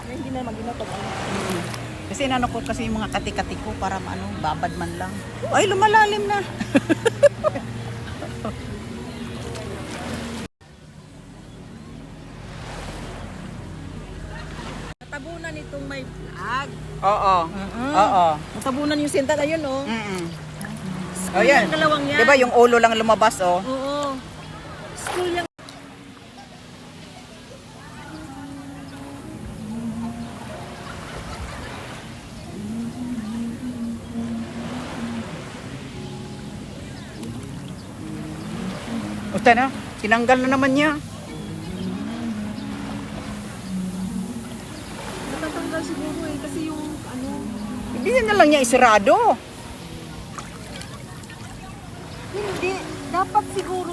Hindi na mag-inatog. Kasi nanukot kasi yung mga kati-kati ko para babad man lang. Ay, lumalalim na. Natabunan itong may vlog. Oo. Oo. Natabunan yung sinta. Ayun, oh. Oh, yan. Yung kalawang yan. Diba yung ulo lang lumabas, oh? Oo. School yung... Uta na, tinanggal na naman niya. Natatanggal siguro eh. Kasi yung ano... Hindi na lang niya isarado. Hindi. Dapat siguro